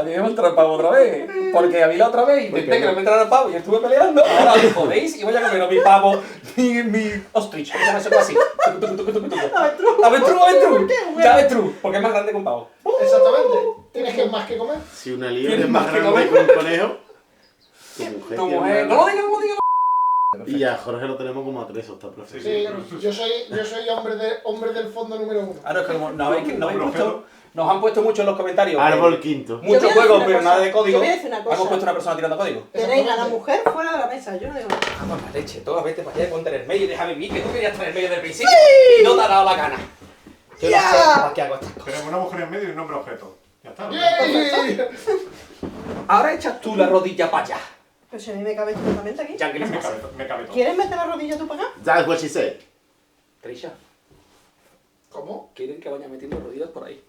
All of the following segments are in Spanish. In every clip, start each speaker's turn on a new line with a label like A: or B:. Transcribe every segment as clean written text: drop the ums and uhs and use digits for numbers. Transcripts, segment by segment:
A: A mí me entró el pavo otra vez. Porque a mí la otra vez intenté que no me entrara el pavo y estuve peleando. Ahora me jodéis y voy a comer mi pavo, mi ostrich. ¿Cómo se llama así? Avestruz. Ya avestruz, porque es más grande que un pavo.
B: Exactamente. Tienes que más que comer.
C: Si una liebre es más grande que un conejo,
A: Tu mujer. No lo digas, no lo digas.
C: Y a Jorge lo tenemos como atrezo, está profesional.
B: Sí, yo soy hombre del fondo número 1.
A: Ah, no, es que como no habéis puesto. Nos han puesto mucho en los comentarios.
C: Árbol quinto.
A: Muchos juegos, pero nada de código.
D: Yo voy a decir una cosa.
A: Hemos puesto una persona tirando código.
D: Tenéis a la mujer fuera de la mesa, yo no digo nada.
A: Vamos a la leche, toda vete para allá, ponte en el medio y déjame vivir, que tú querías estar en el medio del principio y no te ha dado la gana. Yo no sé para qué hago estas cosas.
E: Tenemos una mujer en medio y un hombre objeto. Ya está.
A: Ahora echas tú la rodilla para allá.
D: Pero si a mí me cabe completamente aquí.
A: Ya que le pasa.
E: Me cabe todo.
D: ¿Quieres meter la rodilla tú para acá?
C: That's what she said.
A: Trisha,
B: ¿Cómo?
A: quieren que vaya metiendo rodillas por ahí.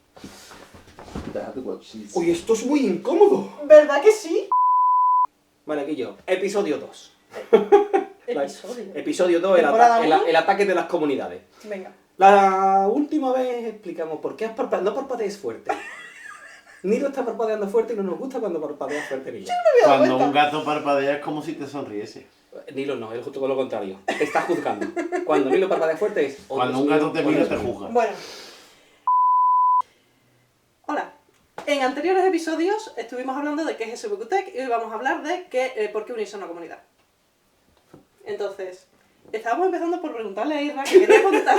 C: That's what she said.
A: Uy, esto es muy incómodo.
D: ¿Verdad que sí?
A: Vale, aquí yo. Episodio 2.
D: Episodio.
A: Episodio 2,
D: ¿Temporada uno?
A: el ataque de las comunidades.
D: Venga.
A: La última vez explicamos por qué no parpadees fuerte. Nilo está parpadeando fuerte y no nos gusta cuando parpadeas fuerte, Nilo.
C: Cuando un gato parpadea es como si te sonriese.
A: Nilo no, es justo con lo contrario. Te está juzgando. Cuando Nilo parpadea fuerte es...
C: Cuando un gato te mira te juzga.
D: Bueno. Hola. En anteriores episodios estuvimos hablando de qué es SBQTech y hoy vamos a hablar de por qué unirse a una comunidad. Entonces, estábamos empezando por preguntarle a Irra, que quería contar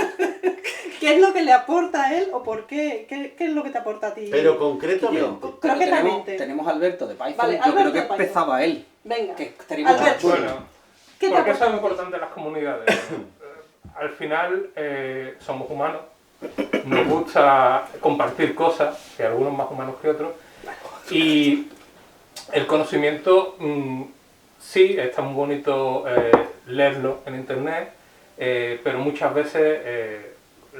D: qué es lo que le aporta a él o por qué es lo que te aporta a ti.
C: Pero concretamente.
D: Croquetamente.
A: Tenemos a Alberto de Python.
D: Vale,
A: Yo
D: Alberto
A: creo que
D: de Python.
A: empezaba él.
D: Venga.
A: Que tenemos
D: Alberto.
E: Bueno,
D: ¿Qué te
E: ¿por qué
D: aporta?
E: son importantes las comunidades? Al final somos humanos, nos gusta compartir cosas, que algunos más humanos que otros, y el conocimiento sí, está muy bonito leerlo en internet, pero muchas veces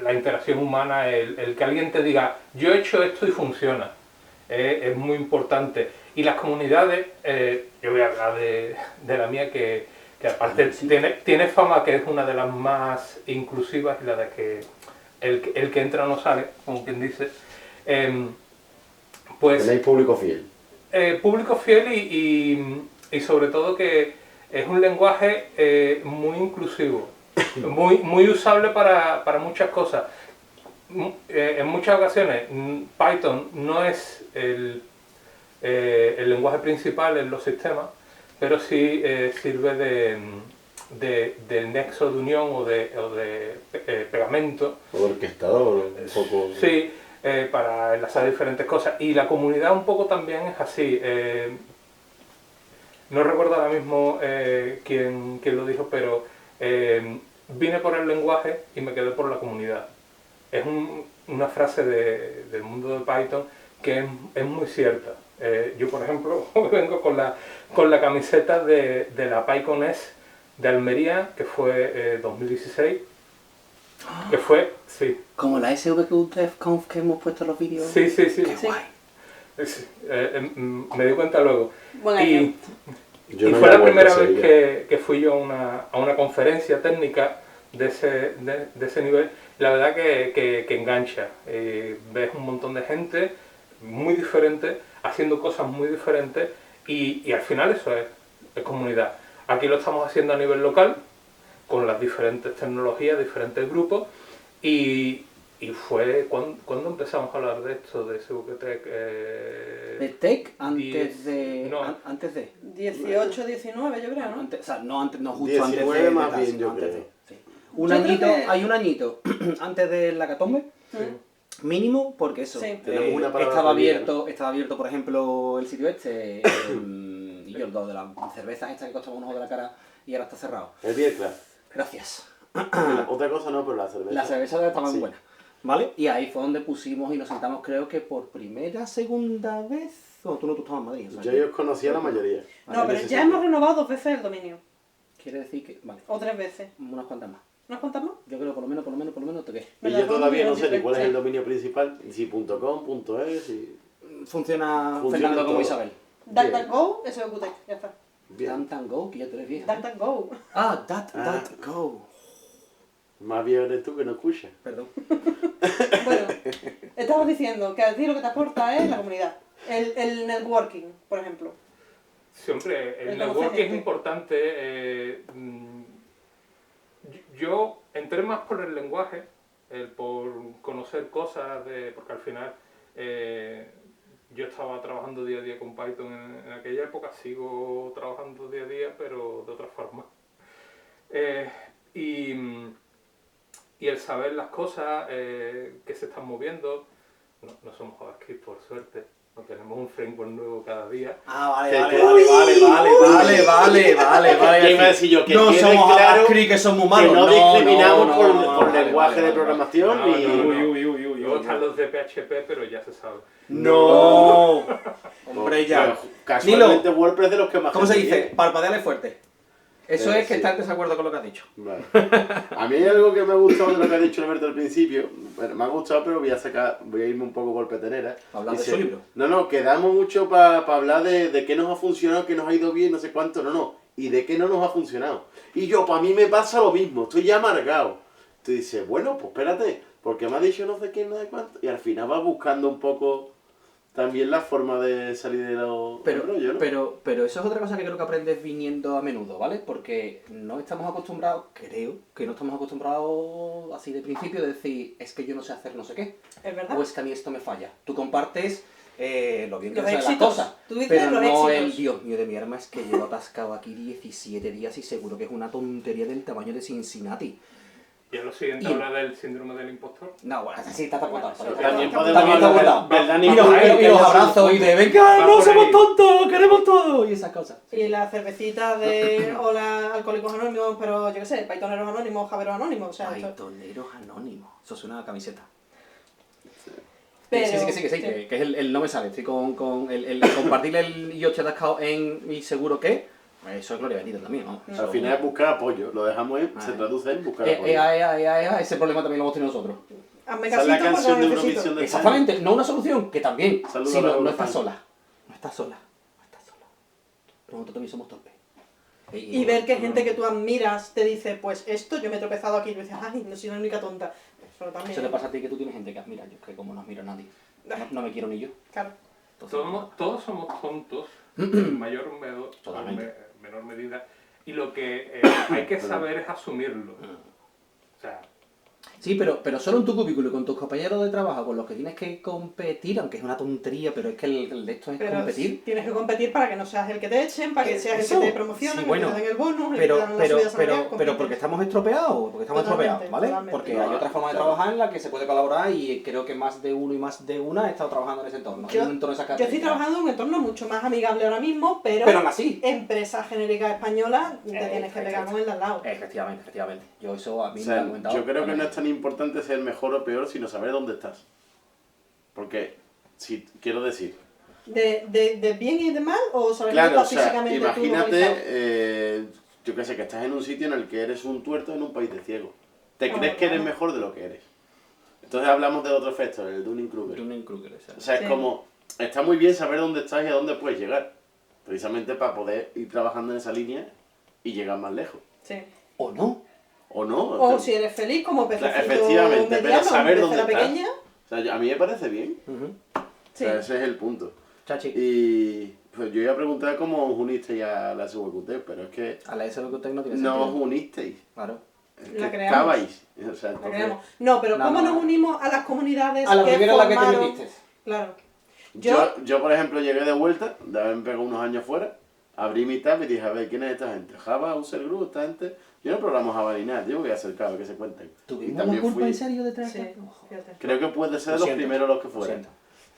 E: la interacción humana, el que alguien te diga yo he hecho esto y funciona, es muy importante. Y las comunidades, yo voy a hablar de la mía que aparte tiene fama que es una de las más inclusivas y la de que el que entra no sale, como quien dice. Pues
C: Tenéis público fiel.
E: público fiel y sobre todo que es un lenguaje muy inclusivo, muy usable para muchas cosas. En muchas ocasiones Python no es el lenguaje principal en los sistemas, pero sí sirve de nexo de unión o de pegamento.
C: O orquestador, un poco.
E: Sí, para enlazar diferentes cosas. Y la comunidad un poco también es así. No recuerdo ahora mismo quién lo dijo, pero vine por el lenguaje y me quedé por la comunidad. Es una frase del mundo de Python que es muy cierta. Yo, por ejemplo, vengo con la camiseta de la PyConES de Almería, que fue 2016. Que fue, sí.
A: Como la SVQTF que hemos puesto en los vídeos.
E: Sí.
A: Qué
D: Sí.
A: guay.
E: Me di cuenta luego.
D: Buen año.
C: Yo
E: Y
C: no
E: fue
C: la
E: la
C: vuelvo
E: primera
C: a
E: vez
C: Sevilla.
E: que fui yo a una conferencia técnica de ese nivel. La verdad que engancha. Ves un montón de gente muy diferente, haciendo cosas muy diferentes y al final eso es comunidad. Aquí lo estamos haciendo a nivel local, con las diferentes tecnologías, diferentes grupos y fue cuando empezamos a hablar de esto, de SVQTech.
A: De Tech
E: Antes
A: de.
D: 18, 19 yo creo, ¿no?
A: Antes, o sea, no justo
C: 19
A: antes de
C: más
A: tal,
C: bien,
A: sino
C: yo
A: antes
C: creo.
A: de. Sí.
D: Yo creo que-
A: Hay un añito antes de la Hecatombe, mínimo, porque eso.
D: Sí.
C: Tenemos una palabra
A: estaba
C: prohibida,
A: estaba abierto, por ejemplo, el sitio este, y yo lo de las cervezas estas que costaban un ojo de la cara y ahora está cerrado.
C: El Beer Club.
A: Gracias.
C: Otra cosa no, pero la cerveza.
A: Las cervezas estaban
C: Sí.
A: buenas. ¿Vale? Y ahí fue donde pusimos y nos sentamos, creo que por segunda vez. No, tú estabas en Madrid. O sea,
C: Yo
A: que-
C: os conocía la mayoría.
D: No, pero
C: En ese
D: ya
C: sitio.
D: hemos renovado 2 veces el dominio.
A: Quiere decir que. Vale.
D: O 3 veces.
A: Unas cuantas más.
D: ¿Nos contamos?
A: Yo creo que por lo menos te qué.
C: Y yo todavía no sé ni cuál es el
D: Sí.
C: dominio principal, si .com, .es, y...
A: Funciona
C: Funciona
A: Fernando como
C: todo.
A: Isabel.
D: DuckDuckGo, SVQTech, ya está.
C: Bien.
A: Go, que ya tú eres vieja.
D: DuckDuckGo.
A: Ah,
C: Ah.
A: Go.
C: Más viejo eres tú que no escuchas.
A: Perdón.
D: Bueno, estabas diciendo que a ti lo que te aporta es la comunidad. El networking, por ejemplo.
E: Siempre, el
D: El conocer
E: networking es
D: gente.
E: importante. Yo entré más por el lenguaje, por conocer cosas, porque al final yo estaba trabajando día a día con Python en aquella época, sigo trabajando día a día, pero de otra forma. Y, y el saber las cosas que se están moviendo, no somos JavaScript por suerte, no tenemos un framework nuevo cada día.
A: Ah,
C: Que-
A: vale.
C: Ya iba a decir yo que
A: no
C: quede
A: somos
C: claro
A: JavaScript, que somos
C: que
A: humanos.
C: no discriminamos
A: no,
C: por
A: vale,
C: lenguaje
A: vale,
C: de
A: vale.
C: programación
E: No,
C: ni...
E: no, no.
A: Uy.
E: Luego están los de PHP, pero ya se sabe.
A: No. Hombre, ya.
C: Bueno, casualmente WordPress de los que más
A: ¿Cómo se
C: gente
A: dice?
C: tiene.
A: Parpadeale fuerte. Eso es que
C: Sí.
A: está en desacuerdo con lo que has dicho.
C: Vale. A mí hay algo que me ha gustado de lo que ha dicho Alberto al principio. Bueno, me ha gustado, pero voy a irme un poco por petenera.
A: Hablar de
C: Dice,
A: su libro.
C: No, quedamos mucho para hablar de qué nos ha funcionado, qué nos ha ido bien, no sé cuánto, no. Y de qué no nos ha funcionado. Y yo, para mí me pasa lo mismo, estoy ya amargado. Tú dices, bueno, pues espérate, porque me ha dicho no sé qué, no sé cuánto. Y al final vas buscando un poco también la forma de salir de los rollos, ¿no?
A: Pero eso es otra cosa que creo que aprendes viniendo a menudo, ¿vale? Porque no estamos acostumbrados, creo que no estamos acostumbrados así de principio de decir, es que yo no sé hacer no sé qué,
D: ¿Es verdad?
A: o es que a mí esto me falla. Tú compartes lo bien que
D: Los
A: haces las
D: éxitos.
A: cosas,
D: Tú dices
A: pero
D: los
A: no
D: éxitos.
A: el Dios mío de mi arma, es que llevo atascado aquí 17 días y seguro que es una tontería del tamaño de Cincinnati.
E: Y a lo siguiente
A: Y-
E: habla del síndrome del impostor.
A: No, bueno, así está apuntado.
C: También
D: Está
C: podemos
A: También está
C: hablar
A: apuntado.
C: del Dani
A: Y los abrazos y de venga,
E: Va
A: no
E: por
A: somos
E: ahí.
A: tontos, lo queremos todo y esas cosas.
D: Y la cervecita de hola alcohólicos anónimos, pero yo qué sé, Pythoneros anónimos, Javeros anónimos, o sea, esto...
A: Pythoneros anónimos. Eso suena a camiseta.
D: Pero,
A: Sí, que es el no me sale. Estoy con el compartir el yo te atascado en y seguro que. Eso es gloria bendita también, ¿no?
C: Al final es buscar apoyo, lo dejamos en, se traduce en buscar apoyo.
A: Ese problema también lo hemos tenido nosotros.
D: Hazme
C: Esa es la
D: casito porque
C: canción
D: lo
C: de
D: necesito.
C: Eurovisión de
A: Exactamente, no una solución, que también.
C: Saludos
A: Sino,
C: a la
A: no estás
C: Eurofan.
A: sola. No estás sola. Nosotros también somos torpes.
D: Y ver que gente que tú admiras te dice, pues esto, yo me he tropezado aquí, y tú dices, ay, no soy la única tonta. Eso también.
A: Eso te pasa a ti que tú tienes gente que admira. Yo es que como no admiro a nadie. No me quiero ni yo.
D: Claro.
A: Entonces,
E: Todos somos tontos, en mayor o
A: Totalmente.
E: menor medida, y lo que hay que saber es asumirlo. O sea,
A: Sí, pero solo en tu cubículo y con tus compañeros de trabajo con los que tienes que competir, aunque es una tontería, pero es que el de esto es
D: Pero
A: competir.
D: tienes que competir para que no seas el que te echen, para que seas
A: Eso.
D: el que te promocionen,
A: Sí,
D: el
A: bueno,
D: que te den el bonus, el que
A: Pero,
D: te dan la
A: pero,
D: subida salarial,
A: pero
D: compites.
A: porque estamos estropeados,
D: Totalmente,
A: ¿vale?
D: totalmente.
A: Porque hay otra forma de
C: Claro.
A: trabajar en la que se puede colaborar y creo que más de uno y más de una ha estado trabajando en ese entorno.
D: Yo-
A: en un entorno de esas
D: Yo estoy
A: características.
D: trabajando en un entorno mucho más amigable ahora mismo, pero
A: Pero aún así.
D: empresa genérica española te tienes que pegar con el de al lado.
A: Efectivamente. Yo eso a mí
C: O
A: me lo han
C: sea,
A: comentado.
C: yo creo que no
A: también.
C: es tan importante ser mejor o peor, sino saber dónde estás. Porque, si quiero decir,
D: ¿De bien y de mal o sobre
C: claro,
D: todo
C: o sea,
D: físicamente tú
C: imagínate,
D: localizado?
C: yo qué sé, que estás en un sitio en el que eres un tuerto en un país de ciegos. Te
D: Ah,
C: crees que eres
D: claro.
C: mejor de lo que eres. Entonces hablamos de otro efecto, el Dunning-Kruger.
A: Dunning-Kruger, exacto.
C: O sea,
D: Sí.
C: es como, está muy bien saber dónde estás y a dónde puedes llegar. Precisamente para poder ir trabajando en esa línea y llegar más lejos.
D: Sí.
A: ¿O no?
C: ¿O no?
D: O si eres feliz como pececito
C: Efectivamente, pero
D: mediano,
C: saber
D: pecera
C: dónde estás.
D: pequeña.
C: O sea, a mí me parece bien.
A: Ujú.
D: Sí.
C: O sea, ese es el punto.
A: Chachi.
C: Y pues yo iba a preguntar cómo os unisteis a la SWQT, pero es que
A: A la SWQT no tiene
C: no os
A: sentido.
C: unisteis.
A: Claro.
C: Es
D: La
C: que
D: creamos.
C: estabais. O sea,
D: La
C: entonces,
D: creamos. No, pero
A: No,
D: ¿cómo
A: no.
D: nos unimos a las comunidades
A: A la
D: que
A: primera en la que te
D: formaron?
A: metiste.
D: Claro.
C: yo, por ejemplo, llegué de vuelta, de haberme pegado unos años fuera, abrí mi tab y dije, a ver, ¿quién es esta gente? Java, User Group, esta gente. Yo no programo Java ni nada, yo voy a acercar a ver qué se cuenten. Y
A: ¿Tuvimos la
C: también
A: culpa
C: fui,
A: en serio de traer
D: Sí,
A: esto? Ojo.
D: fíjate.
C: creo que puede ser
A: Lo
C: de los
A: siento,
C: primeros los que
A: Lo
C: fueron.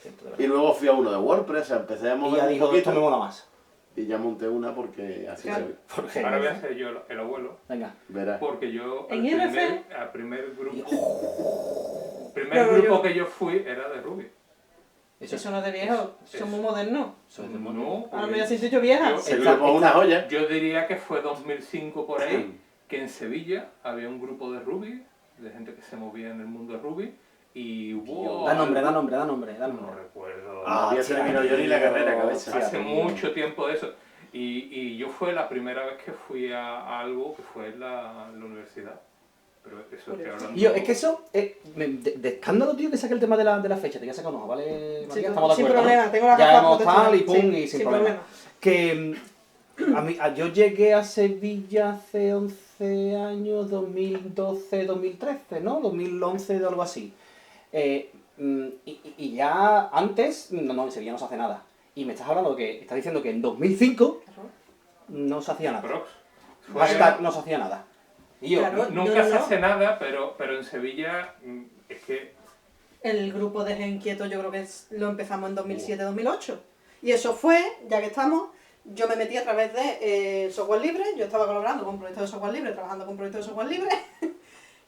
A: siento, de
C: Y
A: verdad.
C: luego fui a uno de WordPress, o sea, empecé a
A: Y
C: mover
A: ya
C: un
A: dijo, esto me
C: poquito
A: mola más.
C: y ya monté una porque así
D: Claro.
C: se ve.
A: Porque,
E: ahora voy a ser yo el abuelo,
A: venga.
C: Verás.
E: porque yo
D: ¿En IRC?
E: al primer grupo,
D: No,
E: grupo
D: yo-
E: que yo fui era de Ruby.
D: Eso no es de viejo,
E: Eso-
D: somos modernos.
A: Eso es de mono.
E: No,
D: Ahora me has dicho vieja.
E: Yo-
C: Ese
A: Está-
C: grupo es una joya.
E: Yo diría que fue 2005 por ahí, que en Sevilla había un grupo de Ruby, de gente que se movía en el mundo de Ruby, y hubo...
A: Da nombre.
E: No recuerdo.
C: No había terminado yo ni la carrera, cabeza.
E: Hace mucho tiempo de eso. Y yo fue la primera vez que fui a algo que fue en la universidad. Pero eso estoy hablando...
A: Y yo, es que eso, de escándalo, tío, que saque el tema de la fecha, te voy a sacar un ojo, ¿vale,
D: Sí,
A: María? Estamos de
D: sin
A: acuerdo,
D: problema,
A: ¿no?
D: tengo la
A: Ya
D: gafa
A: hemos
D: protectora.
A: tal y pum,
D: Sí,
A: y sin problema. Que yo llegué a Sevilla hace 11 años, 2012, 2013, ¿no? 2011 o algo así. Y ya antes, no, en Sevilla no se hace nada. Y me estás hablando de que, estás diciendo que en 2005 no se hacía nada.
E: Prox.
A: Hashtag no se hacía nada. Y yo,
D: Claro.
E: Nunca
D: No.
E: se hace nada, pero en Sevilla es que...
D: El grupo de Inquietos yo creo que lo empezamos en 2007-2008. Y eso fue, ya que estamos, yo me metí a través de software libre, yo estaba colaborando con proyectos de software libre, trabajando con proyectos de software libre,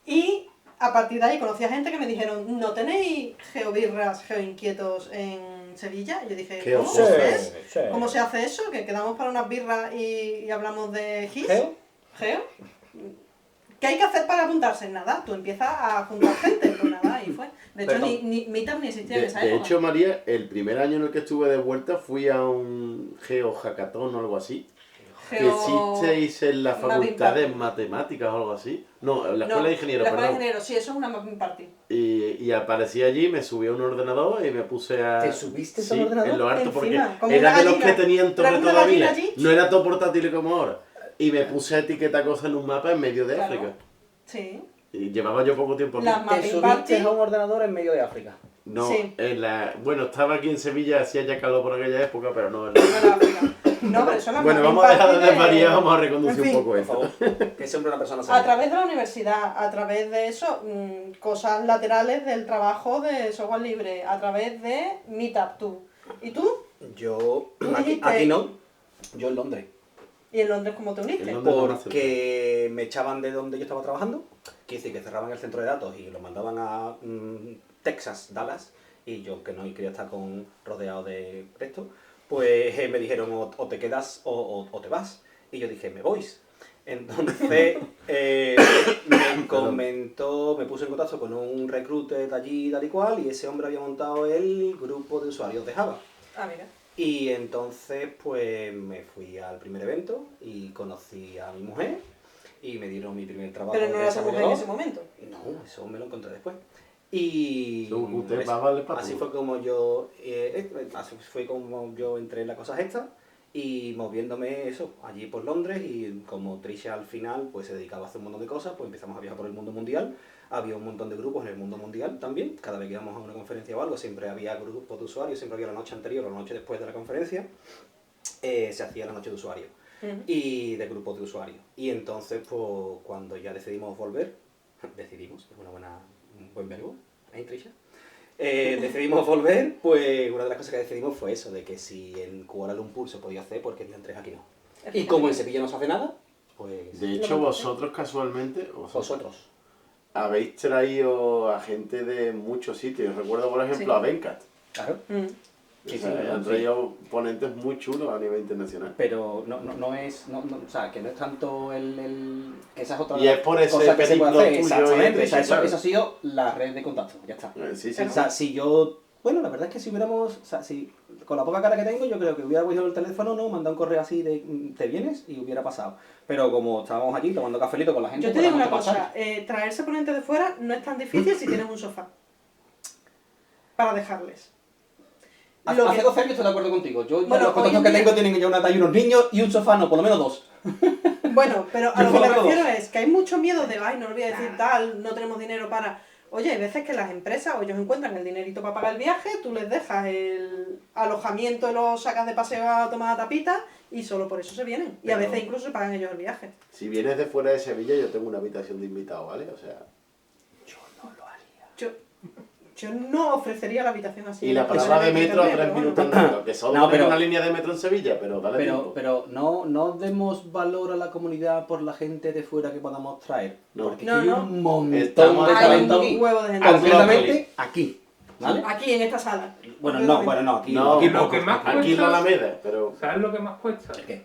D: y a partir de ahí conocí a gente que me dijeron, ¿no tenéis geobirras, geoinquietos en Sevilla? Y yo dije, ¿cómo
C: Sí,
D: es? ¿Cómo se hace eso? ¿Que quedamos para unas birras y hablamos de GIS?
A: ¿Geo?
D: ¿Geo? ¿Qué hay que hacer para apuntarse? Nada, tú empiezas a juntar gente, pues nada, y fue. De hecho,
A: Perdón.
D: ni Meetup ni existía en esa
C: De
D: época.
C: hecho, María, el primer año en el que estuve de vuelta fui a un Geo Hackathon o algo así. Que hicisteis en la
D: Mapping
C: facultad de
D: Party.
C: matemáticas o algo así. No, en la escuela
D: No,
C: de ingenieros,
D: la escuela de
C: perdón.
D: ingenieros, sí, eso es una mapping party.
C: Y aparecí allí, me subí a un ordenador y me puse a...
A: ¿Te subiste
C: Sí,
A: al ordenador?
C: en lo alto, porque
D: Encima, como
C: era
D: una
C: de los
D: gallina.
C: que tenían torre
D: Era una
C: todavía.
D: gallina allí.
C: No era todo portátil como ahora. Y me puse a etiquetar cosas en un mapa en medio de
D: Claro.
C: África.
D: Sí.
C: Y llevaba yo poco tiempo aquí.
D: Las
A: ¿Te
D: mapping
A: subiste
D: party.
A: a un ordenador en medio de África?
C: No,
D: Sí.
C: bueno, estaba aquí en Sevilla, hacía ya calor por aquella época, pero no.
D: Bueno, África. No, pero eso es la
C: Bueno,
D: mapping
C: vamos a dejar
D: party
C: de desvariar, vamos a reconducir
D: En fin,
C: un poco
A: Por
C: esto.
A: favor, que siempre una persona
D: A
A: seria.
D: través de la universidad, a través de eso, cosas laterales del trabajo de software libre, a través de Meetup tú. ¿Y tú?
A: Yo,
D: Tú
A: aquí
D: dijiste-
A: no, yo en Londres.
D: ¿Y en Londres cómo te uniste?
C: En Londres.
A: Porque me echaban de donde yo estaba trabajando, quiere decir que cerraban el centro de datos y lo mandaban a Texas, Dallas, y yo que no quería estar rodeado de esto, pues me dijeron o te quedas o te vas. Y yo dije, me voy. Entonces me puse en contacto con un recruiter de allí tal y cual, y ese hombre había montado el grupo de usuarios de Java.
D: Ah, mira.
A: Y entonces pues me fui al primer evento y conocí a mi mujer y me dieron mi primer trabajo
D: Pero no
A: de
D: era tu mujer en
A: desarrollador.
D: ese momento.
A: No, eso me lo encontré después. Y
C: Usted
A: pues,
C: va a valer para
A: así
C: todo.
A: fue como yo entré en las cosas estas y moviéndome eso allí por Londres, y como Trisha al final pues se dedicaba a hacer un montón de cosas, pues empezamos a viajar por el mundo mundial. Había un montón de grupos en el mundo mundial también. Cada vez que íbamos a una conferencia o algo, siempre había grupos de usuarios, siempre había la noche anterior o la noche después de la conferencia. Se hacía la noche de usuarios y de grupos de usuarios. Y entonces, pues, cuando ya decidimos volver, es un buen verbo, ¿eh, Trisha? Decidimos volver, pues una de las cosas que decidimos fue eso, de que si en Kuala Lumpur se podía hacer, porque en Londres aquí no. Y como en Sevilla no se hace nada, pues
C: De hecho, vosotros casualmente,
A: vosotros.
C: habéis traído a gente de muchos sitios. Recuerdo, por ejemplo,
D: Sí.
C: a Venkat.
A: Claro.
C: O sea, han traído ponentes muy chulos a nivel internacional.
A: Pero no es, o sea, que no es tanto que esa es otra
C: Y es por ese
A: cosa que se puede
C: periplo
A: hacer.
C: tuyo
A: Exactamente,
C: y
A: o sea,
C: claro.
A: eso ha sido la red de contacto, ya está.
C: Sí, sí,
A: O sea, si yo, bueno, la verdad es que si hubiéramos, o sea, si con la poca cara que tengo, yo creo que hubiera cogido el teléfono, no, mandado un correo así de ¿te vienes? Y hubiera pasado. Pero como estábamos allí tomando cafelito con la gente,
D: Yo te
A: pues
D: digo
A: la
D: una
A: hemos hecho
D: cosa, traerse ponentes de fuera no es tan difícil si tienes un sofá. Para dejarles.
A: pasar.
D: Lo
A: Hace
D: que-
A: 12 años estoy de acuerdo contigo. Yo
D: Bueno,
A: los contactos
D: hoy
A: que
D: en día-
A: tengo tienen ya una talla y unos niños y un sofá, no, por lo menos dos.
D: Bueno, pero a
A: Yo
D: lo que
A: por
D: me
A: lo menos
D: refiero es que hay mucho miedo de, ay, no lo voy a decir tal, no tenemos dinero para... Oye, hay veces que las empresas o ellos encuentran el dinerito para pagar el viaje, tú les dejas el alojamiento y los sacas de paseo a tomar tapita y solo por eso se vienen. Y a
C: Pero-
D: veces incluso se pagan ellos el viaje.
C: Si vienes de fuera de Sevilla, yo tengo una habitación de invitado, ¿vale? O sea,
D: Yo no ofrecería la habitación así.
C: y la parada de metro a 3 minutos en metro, que solo
A: No,
C: tiene
A: pero-
C: una línea de metro en Sevilla, pero dale tiempo.
A: Pero no demos valor a la comunidad por la gente de fuera que podamos traer.
C: No.
A: Porque
D: No,
A: hay
D: no.
A: un montón
C: Estamos
A: de
C: Hay
A: talento
C: un
A: aquí.
D: huevo de gente.
A: Completamente aquí. ¿Vale?
D: Aquí, en esta sala.
A: Bueno, aquí
C: No,
A: aquí
E: lo
A: poco,
E: que más
C: Aquí en la Alameda, pero...
E: ¿Sabes lo que más cuesta?
A: ¿Qué?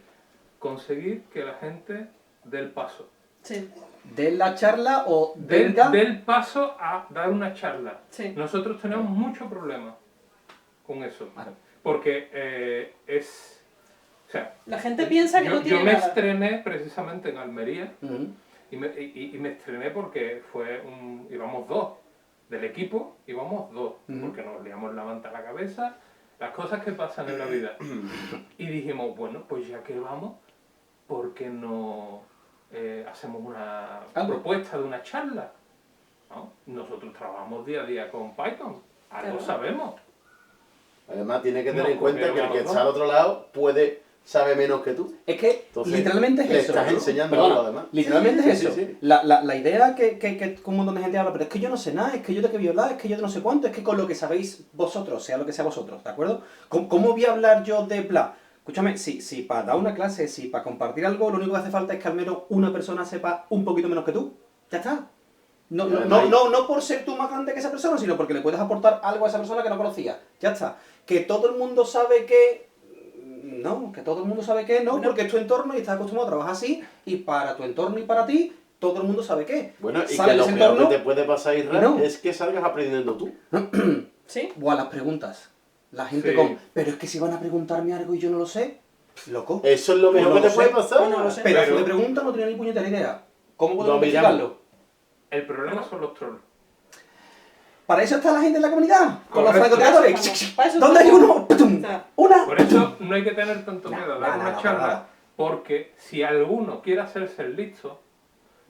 E: Conseguir que la gente dé el paso.
D: Sí,
A: ¿De la charla o
E: Del
A: venga?
E: paso a dar una charla.
D: sí.
E: Nosotros tenemos mucho problema con eso.
A: Claro.
E: Porque o sea,
D: La gente piensa que no
E: yo
D: tiene
E: me
D: nada.
E: estrené precisamente en Almería
A: Ujú.
E: y me estrené porque íbamos dos. Del equipo íbamos dos, porque nos liamos la manta a la cabeza, las cosas que pasan en la vida. Y dijimos, bueno, pues ya que vamos, ¿por qué no hacemos una propuesta de una charla? ¿No? Nosotros trabajamos día a día con Python, algo sabemos.
C: Además, tiene que tener
E: No,
C: en cuenta que el
E: porque
C: que está al otro lado sabe menos que tú.
A: Es que
C: Entonces,
A: literalmente es
C: le
A: eso.
C: estás
A: ¿no?
C: enseñando
A: Perdona,
C: algo, además.
A: Literalmente es
C: Sí,
A: eso.
C: sí, sí.
A: La idea que un montón de gente habla, pero es que yo no sé nada, es que yo de qué voy a hablar, es que yo de no sé cuánto, es que con lo que sabéis vosotros, sea lo que sea vosotros, ¿de acuerdo? ¿Cómo voy a hablar yo de bla? Escúchame, si para dar una clase, si para compartir algo, lo único que hace falta es que al menos una persona sepa un poquito menos que tú. Ya está. No por ser tú más grande que esa persona, sino porque le puedes aportar algo a esa persona que no conocía. Ya está. Que todo el mundo sabe que... No, que todo el mundo sabe que no, porque es tu entorno y estás acostumbrado a trabajar así, y para tu entorno y para ti, todo el mundo sabe que.
C: Bueno, y
A: Sale
C: que lo
A: de ese
C: peor
A: entorno,
C: que te puede pasar, Israel,
A: no.
C: es que salgas aprendiendo tú.
D: ¿Sí?
A: O a las preguntas. La gente
E: Sí.
A: con, pero es que si van a preguntarme algo y yo no lo sé, loco.
C: Eso es lo mejor
A: no
C: que
A: lo
C: te puede
A: sé.
C: pasar.
D: No lo sé.
A: Pedazo de pregunta, no tenía ni puñetera idea. ¿Cómo puedo
C: Lo miramos.
A: investigarlo?
E: El problema son los trolls.
A: Para eso está la gente en la comunidad, con los
E: Correcto.
A: francotiradores.
D: Para eso
A: ¿Dónde hay
D: estamos.
A: uno? ¡Putum!
D: O sea,
A: ¡Una!
E: Por eso no hay que tener tanto miedo a dar
A: no,
E: una
A: no,
E: charla,
A: nada.
E: porque si alguno quiere hacerse el listo,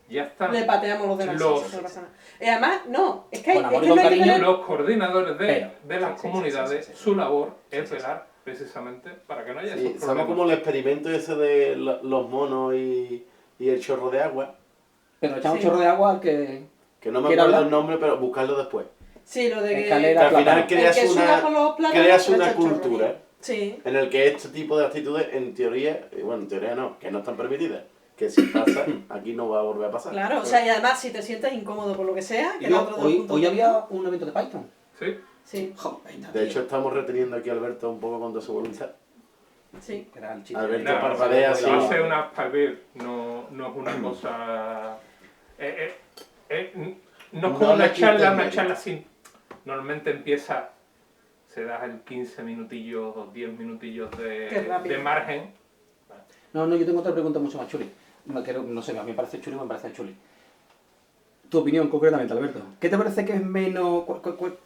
E: ya están
D: le pateamos los demás.
E: Los-
D: sí, no pasa nada. Y además, no, es que,
A: Con
D: es
A: amor y
D: que
A: con
D: no hay que
A: cariño,
D: tener...
E: los coordinadores
A: Pero,
E: de las
A: sí,
E: comunidades,
A: sí.
E: su labor es velar precisamente para que no haya
C: Sí,
E: esos
C: somos
E: problemas.
C: como el experimento ese de los monos y el chorro de agua.
A: Pero echamos
D: Sí.
A: un chorro de agua al que...
C: Que no me
A: ¿Quiere
C: acuerdo
A: hablar?
C: el nombre, pero buscarlo después.
D: Sí, lo de que...
A: Escalera.
C: Que al final
A: plátano.
C: creas
D: El que suda por los plátanos,
C: creas
D: le
C: una
D: echa el chorro.
C: cultura
D: Sí.
C: en el que este tipo de actitudes, en teoría, bueno, en teoría no, que no están permitidas. Que si pasa, aquí no va a volver a pasar.
D: Claro, o sea, y además si te sientes incómodo por lo que sea, que
A: Yo,
D: el otro de los
A: hoy
D: puntos
A: hoy
D: de-
A: había un evento de Python.
E: ¿Sí?
D: Sí,
A: Joder,
C: De hecho, estamos reteniendo aquí a Alberto un poco contra su voluntad.
D: sí.
A: Era el chiste.
C: Alberto
E: Nada,
C: parpadea
E: va
C: así.
E: a ser una palvir, no es una cosa... no es como
C: No le
E: una charla,
C: quites
E: una
C: mérito.
E: charla sin... Normalmente empieza, se da el 15 minutillos o 10 minutillos
D: Qué rápido.
E: de margen.
A: No, yo tengo otra pregunta mucho más chuli. No sé, a mí me parece chuli, me parece chuli. Tu opinión concretamente, Alberto. ¿Qué te parece que es menos...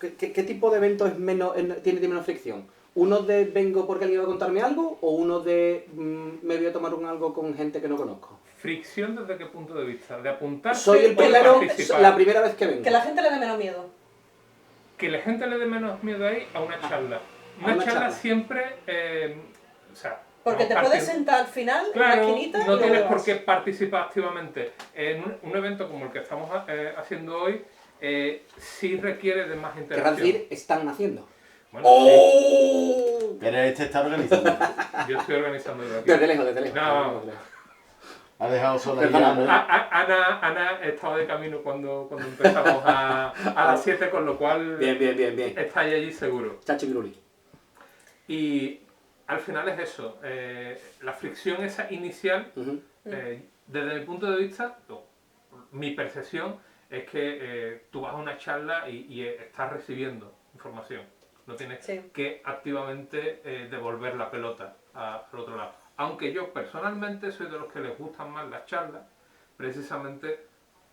A: ¿Qué tipo de evento es menos, tiene menos fricción? ¿Uno de vengo porque alguien va a contarme algo o uno de me voy a tomar un algo con gente que no conozco?
E: ¿Fricción desde qué punto de vista? ¿De apuntarse
A: Soy el
E: o de
A: primero,
E: participar?
A: la primera vez que vengo.
D: Que la gente le dé menos miedo.
E: Que la gente le dé menos miedo ahí a una charla.
A: a
E: Una
A: una
E: charla
A: charla.
E: siempre... o sea,
D: Porque te
E: vamos
D: puedes
E: partiendo-
D: sentar al final en la
E: Claro,
D: esquinita y
E: no
D: luego
E: tienes
D: vas.
E: por qué participar activamente. En un evento como el que estamos haciendo hoy, sí requiere de más
A: Querrá
E: interacción.
A: decir, están haciendo.
E: Bueno,
A: ¡Oh!
C: Pero este está organizando.
E: sí, yo estoy organizando desde aquí.
A: Desde lejos, desde lejos.
E: No.
A: desde lejos.
C: Ha dejado sola
A: Perdona,
C: ya, ¿no?
E: Ana estaba de camino cuando empezamos a las 7, con lo cual
A: Bien.
E: está allí seguro.
A: Chachi Piruli.
E: Y al final es eso, la fricción esa inicial,
A: Ujú.
E: desde mi punto de vista, mi percepción es que tú vas a una charla y estás recibiendo información. No tienes
D: Sí.
E: que activamente devolver la pelota al otro lado. Aunque yo personalmente soy de los que les gustan más las charlas, precisamente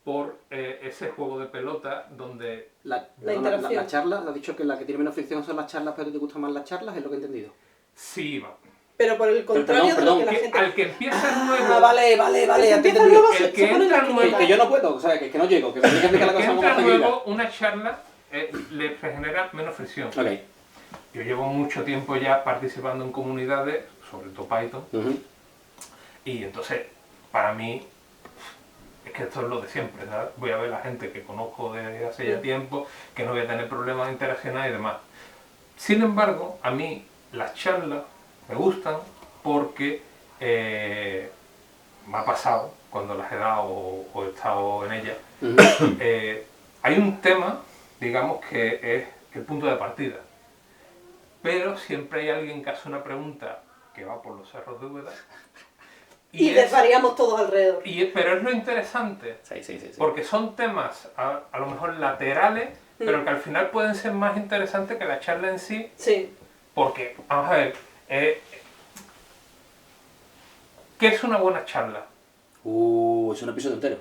E: por ese juego de pelota donde...
D: interacción.
A: La charla, has dicho que la que tiene menos fricción son las charlas, pero te gustan más las charlas, es lo que he entendido.
E: Sí, va.
D: Pero por el contrario
A: perdón,
D: de lo que la
E: Que
D: gente...
E: al que empieza nuevo...
A: Ah, vale, ya te he
D: empieza
A: entendido.
D: nuevo,
E: El
D: se
E: que
D: pone
E: entra
D: la
E: nuevo-
D: esquinita.
A: Que yo no puedo, o sea, que no llego, que me tienes que explicar la
E: El que
A: cosa con
E: entra
A: más tranquilidad.
E: nuevo, una charla le genera menos fricción.
A: Ok.
E: Yo llevo mucho tiempo ya participando en comunidades, sobre todo Python,
A: Ujú.
E: y entonces, para mí, es que esto es lo de siempre, ¿sabes? Voy a ver a la gente que conozco desde hace ya tiempo, que no voy a tener problemas de interaccionar y demás. Sin embargo, a mí las charlas me gustan porque me ha pasado, cuando las he dado o he estado en ellas,
A: Ujú.
E: hay un tema, digamos, que es el punto de partida. Pero siempre hay alguien que hace una pregunta que va por los cerros de Úbeda.
D: Y
E: es-
D: desvariamos todos alrededor.
E: pero es lo interesante,
A: Sí.
E: porque son temas a lo mejor laterales, pero que al final pueden ser más interesantes que la charla en sí,
D: Sí.
E: porque, vamos a ver, ¿qué es una buena charla?
A: Es un episodio entero.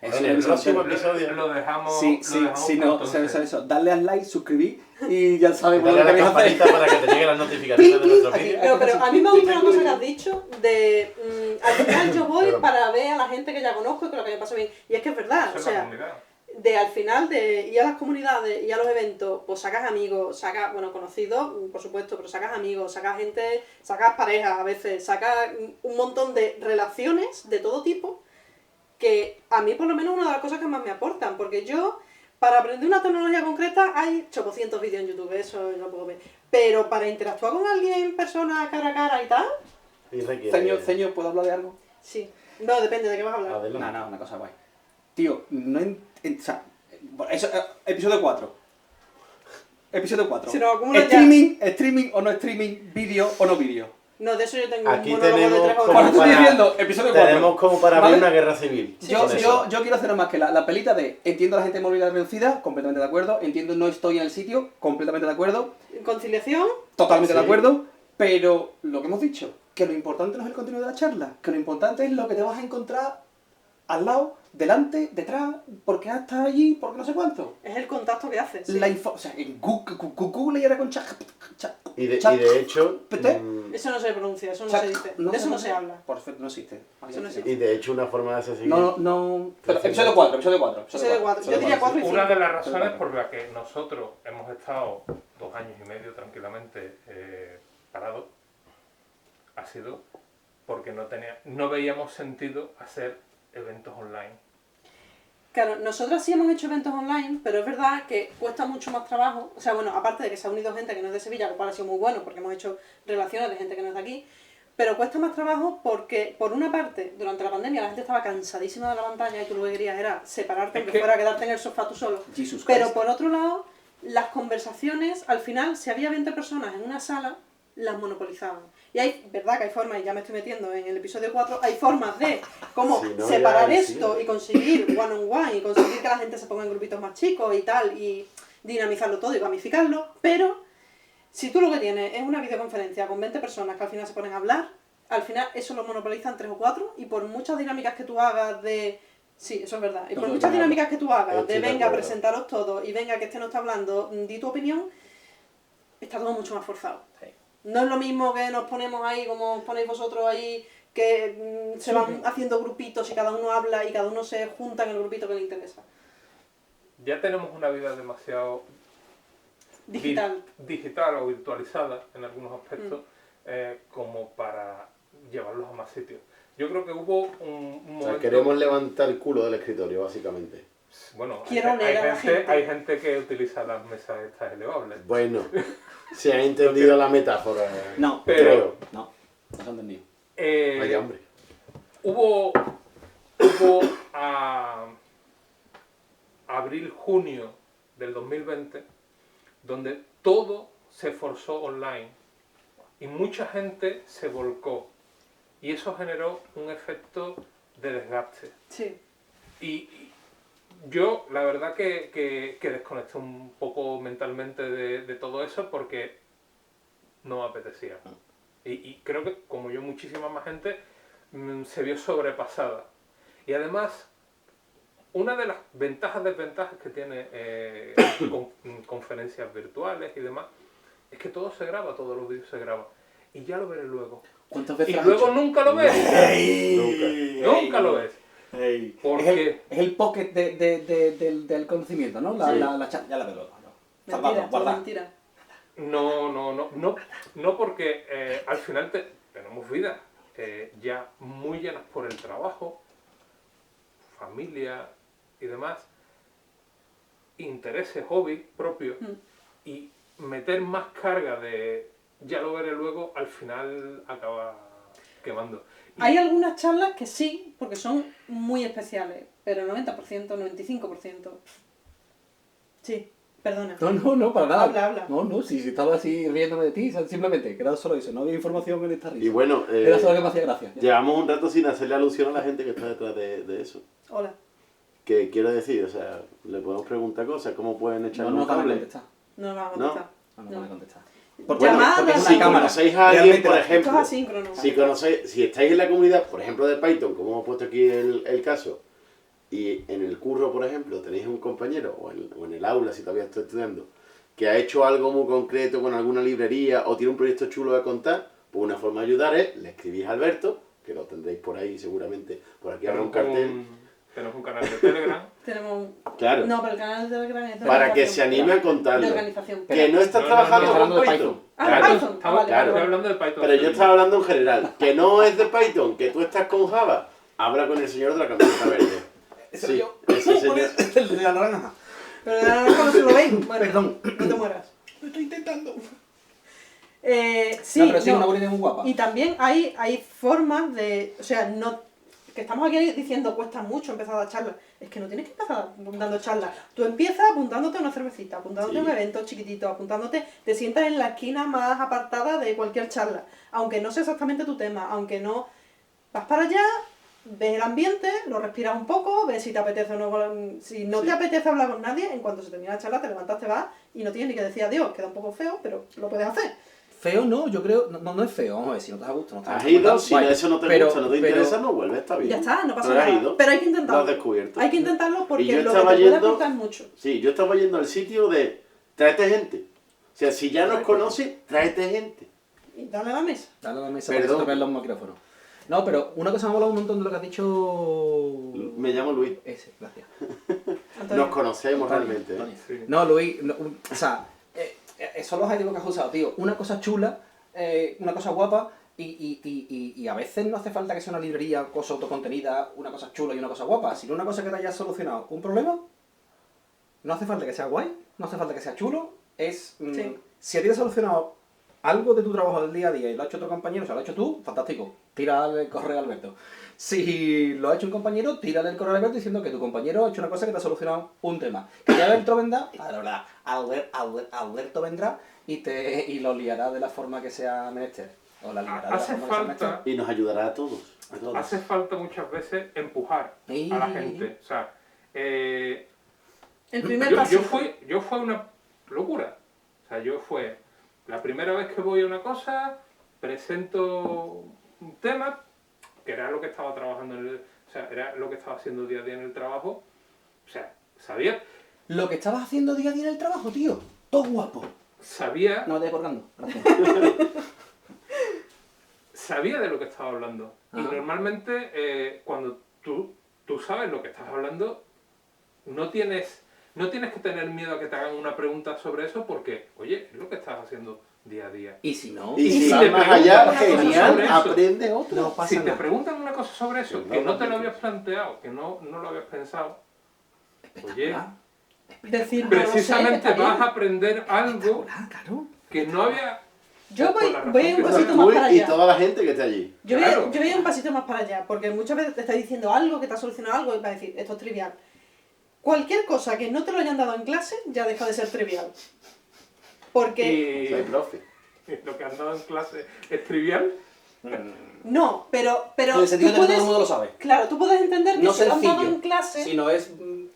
A: Eso
C: En
A: es
C: el
A: lo
C: próximo
A: que-
C: episodio.
E: Lo dejamos.
A: Sí,
E: lo
A: sí,
E: dejamos
A: sí,
E: para
A: no,
E: entonces.
A: eso. Darle al like, suscribir y ya sabemos lo
C: Dale
A: que
C: a la
A: queréis hacer.
C: campanita para que te lleguen las notificaciones de nuestros
A: Aquí.
C: vídeos.
D: No, pero a mí me gusta una cosa que has dicho de al final yo voy para ver a la gente que ya conozco y con la que me paso bien. Y es que es verdad,
E: Eso
D: o
E: es la
D: sea,
E: comunidad.
D: de al final de ir a las comunidades y a los eventos, pues sacas amigos, sacas, bueno, conocidos, por supuesto, pero sacas amigos, sacas gente, sacas parejas a veces, sacas un montón de relaciones de todo tipo que a mí por lo menos es una de las cosas que más me aportan, porque yo, para aprender una tecnología concreta, hay 800 vídeos en YouTube, eso yo lo puedo ver, pero para interactuar con alguien en persona, cara a cara y tal,
C: Y requiere-
A: Ceño, ¿puedo hablar de algo?
D: sí. No, depende de qué vas a hablar.
C: Adelante.
A: No, una cosa guay. Tío, o sea, eso, episodio 4. Episodio 4.
D: Si nos acumulan ya.
A: Streaming o no streaming, vídeo o no vídeo.
D: No, de eso yo tengo
C: Aquí
D: un monólogo de
C: tenemos
D: 3
C: como
A: Bueno,
D: horas.
A: estoy
C: para-
A: diciendo, episodio 4.
C: Tenemos como para
A: ¿Vale?
C: abrir una guerra civil.
D: Sí,
C: con
D: sí,
C: eso.
A: Yo quiero hacer nada más que la pelita de entiendo a la gente de movilidad reducida, completamente de acuerdo. Entiendo no estoy en el sitio, completamente de acuerdo.
D: Conciliación,
A: Totalmente
C: Sí.
A: de acuerdo. Pero lo que hemos dicho, que lo importante no es el contenido de la charla, que lo importante es lo que te vas a encontrar al lado, delante, detrás, porque has estado allí, porque no sé cuánto.
D: es el contacto que haces. Sí.
A: O sea, en Google y era con chat.
C: Y de hecho,
A: PT.
D: Eso no se pronuncia, eso no
A: Chac-
D: se dice. De eso no se habla.
A: Perfecto, no existe.
D: Eso no existe.
C: y de hecho una forma de hacer seguir.
A: No. Pero episodio 4.
D: Episodio 4. Yo diría 4 y 5.
E: Una de las razones por la que nosotros hemos estado 2 años y medio tranquilamente parados ha sido porque no veíamos sentido hacer eventos online.
D: Claro, nosotros sí hemos hecho eventos online, pero es verdad que cuesta mucho más trabajo. O sea, bueno, aparte de que se ha unido gente que no es de Sevilla, lo cual ha sido muy bueno porque hemos hecho relaciones de gente que no es de aquí, pero cuesta más trabajo porque, por una parte, durante la pandemia la gente estaba cansadísima de la pantalla y tú lo que querías era separarte,
E: Es
D: aunque
E: que-
D: fuera a quedarte en el sofá tú solo.
A: Jesus
D: Pero
A: Christ.
D: por otro lado, las conversaciones, al final, si había 20 personas en una sala, las monopolizaban. Y hay, verdad que hay formas, y ya me estoy metiendo en el episodio 4, hay formas de cómo
C: Si no,
D: separar
C: ya,
D: esto
C: sí.
D: y conseguir one on one y conseguir que la gente se ponga en grupitos más chicos y tal, y dinamizarlo todo y gamificarlo, pero si tú lo que tienes es una videoconferencia con 20 personas que al final se ponen a hablar, al final eso lo monopolizan 3 o 4 y por muchas dinámicas que tú hagas de... Sí, eso es verdad. Y por
A: Eso
D: muchas
A: es verdad.
D: dinámicas que tú hagas
C: Estoy
D: de
C: de
D: venga,
C: acuerdo.
D: presentaros todos y venga, que este no está hablando, di tu opinión, está todo mucho más forzado.
A: Sí.
D: No es lo mismo que nos ponemos ahí, como os ponéis vosotros ahí, que se van haciendo grupitos y cada uno habla y cada uno se junta en el grupito que le interesa.
E: Ya tenemos una vida demasiado
D: Digital.
E: digital o virtualizada en algunos aspectos como para llevarlos a más sitios. Yo creo que hubo un
C: O
E: momento...
C: sea, queremos levantar el culo del escritorio, básicamente.
E: Bueno,
D: Quiero leer a la gente.
E: hay gente que utiliza las mesas estas elevables.
C: Bueno, se ha entendido la metáfora.
A: No,
E: Pero-
C: creo.
A: no se ha entendido.
C: Vaya hombre.
E: Hubo a abril-junio del 2020 donde todo se forzó online y mucha gente se volcó y eso generó un efecto de desgaste.
D: Sí.
E: Y yo la verdad que desconecté un poco mentalmente de todo eso porque no me apetecía. Y creo que como yo muchísima más gente se vio sobrepasada. Y además, una de las ventajas, desventajas que tiene conferencias virtuales y demás, es que todo se graba, todos los vídeos se graban. Y ya lo veré luego.
A: ¿Cuántas
E: Y
A: veces has
E: luego
A: hecho?
E: nunca lo ves.
A: Ey,
E: Nunca lo ves.
A: ey.
E: Porque-
A: Es el pocket del conocimiento, ¿no?
C: Sí.
A: La chat, ya la veo.
D: Mentira,
A: Salvado,
D: todo
A: guardado.
D: mentira.
E: No porque al final tenemos vidas ya muy llenas por el trabajo, familia y demás, intereses, hobbies propios, y meter más carga de ya lo veré luego, al final acaba quemando. Y-
D: Hay algunas charlas que sí, porque son muy especiales, pero el 90%, 95%. Sí, perdona.
A: No, para nada.
D: Habla.
A: No, si estaba así riéndome de ti, simplemente, que era solo eso, no había información en esta risa.
C: Y bueno,
A: Era solo que me hacía gracia. Ya.
C: llevamos un rato sin hacerle alusión a la gente que está detrás de eso.
D: Hola.
C: Que quiero decir, o sea, le podemos preguntar cosas, ¿cómo pueden echar
A: No
C: un
A: nos van a
C: cable?
A: contestar.
D: No nos vamos a
C: No.
D: contestar.
A: No nos
D: No.
A: van a contestar.
C: Bueno,
D: Llamadas
A: porque es
D: así.
A: una
C: Si
A: cámara.
C: conocéis a alguien,
A: Realmente
C: por
A: la-
D: Esto es
C: ejemplo,
D: asíncrono.
C: si estáis en la comunidad, por ejemplo, de Python, como hemos puesto aquí el caso, y en el curro, por ejemplo, tenéis un compañero, o en el aula, si todavía estoy estudiando, que ha hecho algo muy concreto con alguna librería o tiene un proyecto chulo de contar, pues una forma de ayudar es, le escribís a Alberto, que lo tendréis por ahí seguramente, por aquí habrá un cartel.
E: Tenemos un canal de Telegram.
D: Tenemos...
C: Claro.
D: No, pero el canal de Telegram es de
C: Para que
D: organización.
C: se anime a contarlo.
D: De organización.
C: Que no estás
E: No,
C: trabajando
E: no,
C: con
E: no,
C: Python.
D: Ah,
C: Claro.
D: Python.
E: Estamos
D: Vale,
C: claro.
D: vale, vale.
E: hablando de Python.
C: Pero yo estaba hablando en general. Que no es de Python, que tú estás con Java. Habla con el señor de la camiseta verde.
A: Ese
C: Sí,
A: yo.
C: ese señor.
A: El de la naranja.
D: Pero ahora no se lo veis. Bueno,
A: Perdón.
D: no te mueras.
A: Lo estoy intentando.
D: Sí,
A: No, pero sí,
D: no.
A: una buena idea muy guapa.
D: Y también hay formas de... O sea, no... Que estamos aquí diciendo cuesta mucho empezar a dar charlas. Es que no tienes que empezar dando charlas. Tú empiezas apuntándote a una cervecita, apuntándote a un evento chiquitito, apuntándote... Te sientas en la esquina más apartada de cualquier charla. Aunque no sea exactamente tu tema, aunque no... Vas para allá, ves el ambiente, lo respiras un poco, ves si te apetece o no... Si no te apetece hablar con nadie, en cuanto se termina la charla te levantas, te vas y no tienes ni que decir adiós. Queda un poco feo, pero lo puedes hacer.
A: Feo no, yo creo, no es feo, vamos a ver, si no te da gusto, no te
C: Has ido, si
A: guay.
C: eso no te
A: Pero-
C: gusta, no te
A: pero-
C: interesa, no vuelves, está bien.
D: Ya está, no pasa
C: Pero has
D: nada.
C: ido,
D: Pero hay que
C: lo has
D: intentarlo.
C: descubierto.
D: Hay que intentarlo porque
C: Y yo
D: lo que te
C: estaba
D: puede
C: yendo-
D: aportar es mucho.
C: Sí, yo estaba yendo al sitio de tráete gente. O sea, si ya nos conoces, tráete gente.
D: Y dale a la mesa.
A: Dale a la mesa
C: Perdón.
A: para tocar los micrófonos. No, pero una cosa me ha molado un montón de lo que has dicho...
C: Me llamo Luis.
A: Ese, gracias.
D: Antonio.
C: Nos conocemos
A: Antonio,
C: realmente. ¿eh?
A: Antonio.
E: Sí.
A: No, Luis, o sea, son los adjetivos que has usado, tío. Una cosa chula, una cosa guapa, y a veces no hace falta que sea una librería, cosa autocontenida, una cosa chula y una cosa guapa, sino una cosa que te haya solucionado un problema. No hace falta que sea guay, no hace falta que sea chulo, es...
D: Sí.
A: Si a ti te ha solucionado algo de tu trabajo del día a día y lo ha hecho otro compañero, o sea, lo has hecho tú, fantástico, tírale el correo a Alberto. Si lo ha hecho un compañero, tírale el correo a Alberto diciendo que tu compañero ha hecho una cosa que te ha solucionado un tema. Que ya Alberto vendrá, la verdad, Alberto vendrá y lo liará de la forma que sea menester. O la liará de la
E: Hace
A: forma que sea menester.
E: falta,
C: Y nos ayudará a todos. A todos.
E: hace falta muchas veces empujar a la gente. O sea,
D: El primer
E: yo
D: paso.
E: fue una locura. O sea, yo fue la primera vez que voy a una cosa, presento un tema, que era lo que estaba trabajando o sea, era lo que estaba haciendo día a día en el trabajo. O sea,
A: Lo que estabas haciendo día a día en el trabajo, tío. Todo guapo.
E: sabía
A: No me estés colgando. Gracias.
E: sabía de lo que estaba hablando. Y
A: Ajá.
E: normalmente cuando tú sabes lo que estás hablando, no tienes que tener miedo a que te hagan una pregunta sobre eso porque, oye, es lo que estás haciendo día a día.
A: Y si no,
C: Y si
E: te
C: vas más
E: preguntan
C: allá,
E: una cosa
C: genial,
E: sobre eso,
C: aprende otro.
A: no pasa
E: Si te
A: nada.
E: preguntan una cosa sobre eso,
C: Que
E: que
C: no
E: no te lo
C: lo
E: habías planteado, que no lo habías pensado, oye,
A: Espectacular.
D: Decir, no lo sé,
E: precisamente
D: está bien.
E: vas a aprender algo
A: Espectacular, claro.
E: que no había...
D: Yo
E: por la razón
D: voy
E: que
D: un
E: sea.
D: pasito más para
C: Y
D: allá.
C: toda la gente que está allí.
D: Yo
E: Claro.
D: voy un pasito más para allá, porque muchas veces te está diciendo algo que te ha solucionado algo y va a decir, esto es trivial. Cualquier cosa que no te lo hayan dado en clase ya deja de ser trivial. Porque...
C: Soy profe.
E: Lo que han dado en clase es trivial.
D: No, pero
A: En el sentido de que todo el mundo lo sabe.
D: Claro, tú puedes entender que
A: No
D: si lo han dado
A: sencillo,
D: en clase...
A: Si no es
D: Es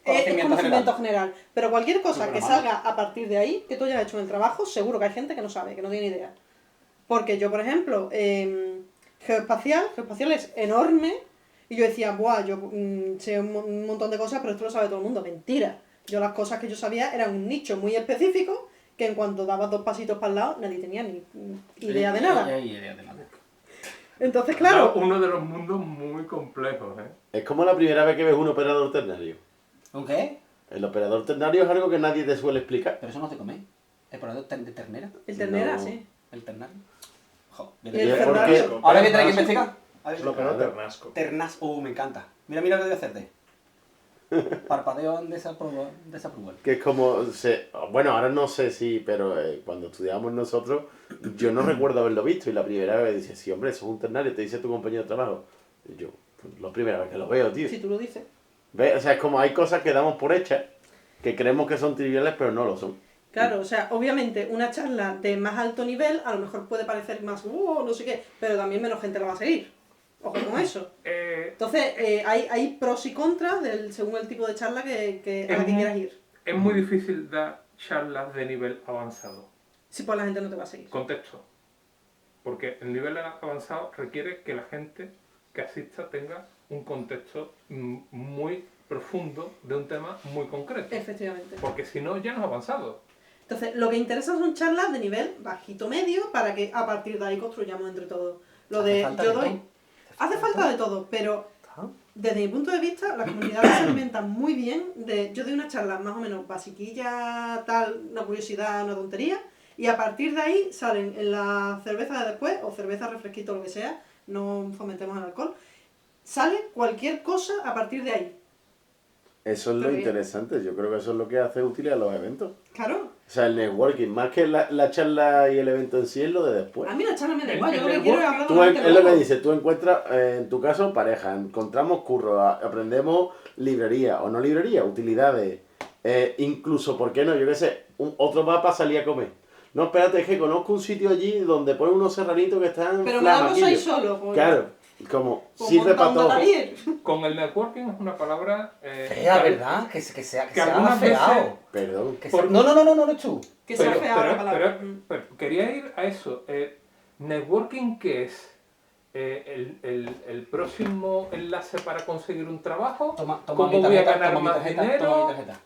A: conocimiento
D: conocimiento
A: general.
D: general. Pero cualquier cosa
A: Pero
D: que
A: normal.
D: salga a partir de ahí, que tú hayas hecho en el trabajo, seguro que hay gente que no sabe, que no tiene idea. Porque yo, por ejemplo, geoespacial es enorme, y yo decía, buah, yo sé un montón de cosas, pero esto lo sabe todo el mundo. Mentira. Yo las cosas que yo sabía eran un nicho muy específico, que en cuanto dabas 2 pasitos para el lado, nadie tenía ni idea de nada.
A: Idea de nada.
D: Entonces, claro,
E: Uno de los mundos muy complejos, ¿eh?
C: Es como la primera vez que ves un operador ternario.
A: ¿Un qué?
C: El operador ternario es algo que nadie te suele explicar.
A: Pero eso no se come. ¿El operador de ternera?
D: el ternera,
C: No.
D: sí.
A: ¿El ternario? Jo,
D: Y el
C: ¿Por qué?
D: Ferrari.
A: Ahora que tenéis que investigar. A ver.
B: Lo que no es ternasco.
A: Ternas. Me encanta. Mira lo que voy a hacerte. Parpadeo en desapruebo.
C: Que es como... bueno, ahora no sé si, pero cuando estudiábamos nosotros, yo no recuerdo haberlo visto. Y la primera vez dice, sí, hombre, eso es un ternario, te dice tu compañero de trabajo. Y yo, pues, la primera vez que lo veo, tío.
D: Si tú lo dices.
C: ¿Ves? O sea, es como hay cosas que damos por hechas, que creemos que son triviales, pero no lo son.
D: Claro, o sea, obviamente una charla de más alto nivel a lo mejor puede parecer más, no sé qué, pero también menos gente la va a seguir. Ojo con eso. Entonces, hay pros y contras según el tipo de charla a la que quieras ir.
E: Es muy difícil dar charlas de nivel avanzado.
D: Si pues la gente no te va a seguir.
E: Contexto. Porque el nivel avanzado requiere que la gente que asista tenga un contexto muy profundo de un tema muy concreto.
D: Efectivamente.
E: Porque si no, ya no has avanzado.
D: Entonces, lo que interesa son charlas de nivel bajito medio para que a partir de ahí construyamos entre todos. Lo
A: Hace
D: de
A: falta
D: yo
A: de
D: doy.
A: todo.
D: Hace falta de todo, pero
A: Ah.
D: desde mi punto de vista, las comunidades se alimentan muy bien de. Yo doy una charla más o menos basiquilla, tal, una curiosidad, una tontería, y a partir de ahí salen en la cerveza de después, o cerveza, refresquito, lo que sea, no fomentemos el alcohol, sale cualquier cosa a partir de ahí.
C: Eso es lo
D: Pero bien.
C: interesante, yo creo que eso es lo que hace útiles a los eventos.
D: Claro,
C: O sea, el networking, más que la charla y el evento en sí, es lo de después.
D: a mí la charla me da
E: El-
D: igual, yo
E: el
D: lo que quiero es
E: networking-
D: hablar
C: Tú
D: con la
C: es
D: gente
C: lo que
D: luego.
C: dices, tú encuentras, en tu caso, pareja, encontramos curro, aprendemos librería o no librería, utilidades, incluso, ¿por qué no? Yo qué sé, otro va para salir a comer. No, espérate, es que conozco un sitio allí donde ponen unos serranitos que están
D: Pero me da algo soy
C: flamaquillos.
D: solo, pues.
C: Claro, como
D: Pues
C: sirve
D: monta
C: para
D: un
C: todo.
D: Gatarier.
E: Con el networking es una palabra...
A: Fea, ¿verdad? Que sea
E: algunas veces-
A: afeado.
C: Perdón.
A: Que
E: Por-
A: sea- No eres tú.
D: Que sea
E: Pero-
D: fea
E: pero-
D: la palabra.
E: pero quería ir a eso. ¿Networking qué es? ¿El próximo enlace para conseguir un trabajo?
A: Toma
E: ¿Cómo
A: mi
E: voy a
A: tarjeta,
E: ganar
A: toma mi
E: más
A: tarjeta,
E: dinero?
A: toma mi tarjeta.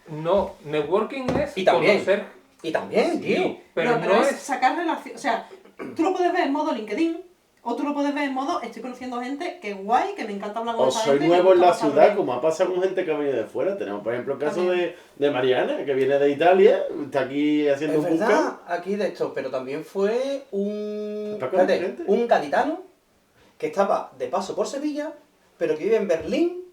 E: No, networking es
A: Y también,
E: conocer...
A: Y también,
E: Sí,
A: tío.
E: pero no
D: es
E: es...
D: sacar relación. O sea, tú lo puedes ver en modo LinkedIn, o tú lo puedes ver en modo estoy conociendo gente que guay, que me encanta hablar con
C: O
D: esa
C: soy
D: gente. y
C: nuevo
D: me
C: en
D: gusta
C: la
D: pasarlo
C: ciudad,
D: bien.
C: como ha pasado con gente que ha venido de fuera. Tenemos, por ejemplo, el caso
D: También.
C: de Mariana, que viene de Italia, está aquí haciendo
A: Es
C: un
A: verdad,
C: bootcamp.
A: aquí de esto, pero también fue un.
C: ¿Está con
A: Espérate,
C: gente?
A: un gaditano que estaba de paso por Sevilla, pero que vive en Berlín.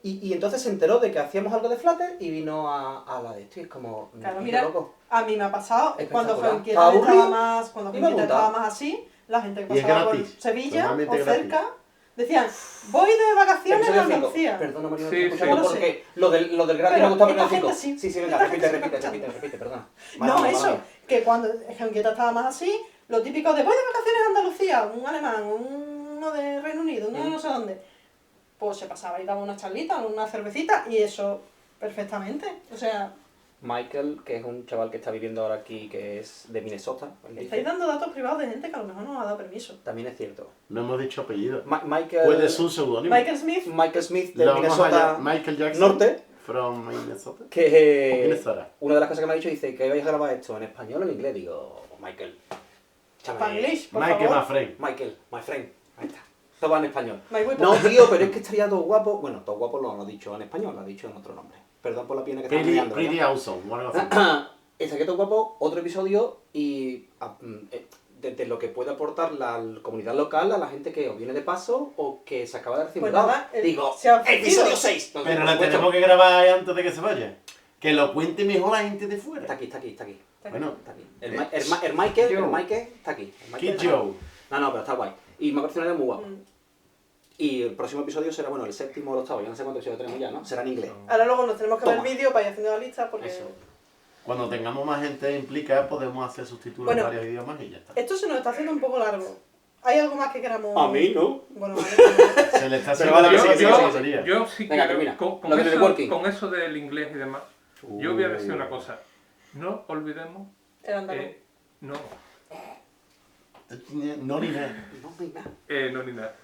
A: Y entonces se enteró de que hacíamos algo de Flutter y vino a la de esto. Y es como.
D: Claro,
A: qué
D: mira,
A: loco.
D: a mí me ha pasado cuando
A: Espectacular.
D: Franquieta
A: ¿Aburrido?
D: estaba más, cuando
A: Y me
D: Franquieta
A: gusta.
D: estaba más así, la gente que
C: Y es
D: pasaba por
C: gratis,
D: Sevilla
C: totalmente
D: o
C: gratis.
D: cerca, decían, voy de vacaciones
A: Episodio
D: a
A: cinco.
D: Andalucía.
A: Perdona, María,
E: Sí,
A: no
E: sí.
A: escuchamos
D: No lo
A: porque lo del gratis
D: Pero
A: me gusta, pero
D: esta
A: no
D: gente
A: cinco.
D: sí.
A: Sí, venga,
D: Esta gente
A: repite,
D: sí me está
A: repite, perdona.
D: No,
A: Mala mía,
D: eso,
A: mala mía.
D: que cuando Franquieta estaba más así, lo típico de voy de vacaciones a Andalucía, un alemán, uno de Reino Unido, uno de no sé dónde, pues se pasaba y daba una charlita, una cervecita y eso perfectamente. O sea,
A: Michael, que es un chaval que está viviendo ahora aquí, que es de Minnesota, él dice,
D: estáis dando datos privados de gente que a lo mejor no os ha dado permiso.
A: también es cierto.
C: No hemos dicho apellido.
A: Michael,
C: Puede ser un seudónimo.
D: Michael Smith,
A: Michael Smith de
C: Lo vamos
A: Minnesota
C: allá. Michael Jackson.
A: Norte,
C: From Minnesota.
A: que
C: Minnesota.
A: una de las cosas que me ha dicho dice que vais a grabar esto en español o en inglés. Digo, Michael, échame-
D: Spanglish, por
C: Michael,
D: favor.
C: my friend.
A: Michael, my friend, ahí está. Todo va en español.
D: My weapon.
A: No, tío, pero es que estaría todo guapo. Bueno, todo guapo lo ha dicho en español, lo ha dicho en otro nombre. Perdón por la pena que estamos
C: Pretty,
A: mirando.
C: pretty awesome. o algo así.
A: Estaría todo guapo, otro episodio y de lo que puede aportar la comunidad local a la gente que o viene de paso o que se acaba de recibir.
D: Pues nada,
A: Digo,
D: se ha ofrecido.
A: episodio 6.
C: Pero la tenemos que grabar antes de que se vaya. Que lo cuente mejor la gente de
A: Está
C: fuera.
A: aquí, está aquí, está aquí.
C: Bueno,
A: Está aquí. El Michael está aquí. El Michael
C: Kid
A: está aquí.
C: Joe.
A: No, pero está guay. Y me ha parecido una idea muy guapa.
D: Mm.
A: Y el próximo episodio será, bueno, el séptimo o el octavo, ya no sé cuántos episodios tenemos ya, ¿no? Será en inglés.
D: Ahora luego nos tenemos que ver el
A: Toma.
D: vídeo para ir haciendo la lista porque...
A: Eso.
C: Cuando tengamos más gente implicada, podemos hacer subtítulos en
D: Bueno.
C: varios idiomas y ya está.
D: Esto se nos está haciendo un poco largo. ¿Hay algo más que queramos...?
A: A mí, ¿no?
D: Bueno, vale.
C: Se le está
A: Pero
C: haciendo
A: vale,
C: la
A: sí, sí,
C: cosa
A: sí,
C: a la
A: sí.
C: batería.
E: Yo sí
A: Venga,
E: quiero,
A: termina.
E: con
A: Lo del networking.
E: eso del inglés y demás, yo voy a decir una cosa. No olvidemos
D: El andaluz.
E: no,
C: No ni nada.
A: No, venga.
E: no ni nada.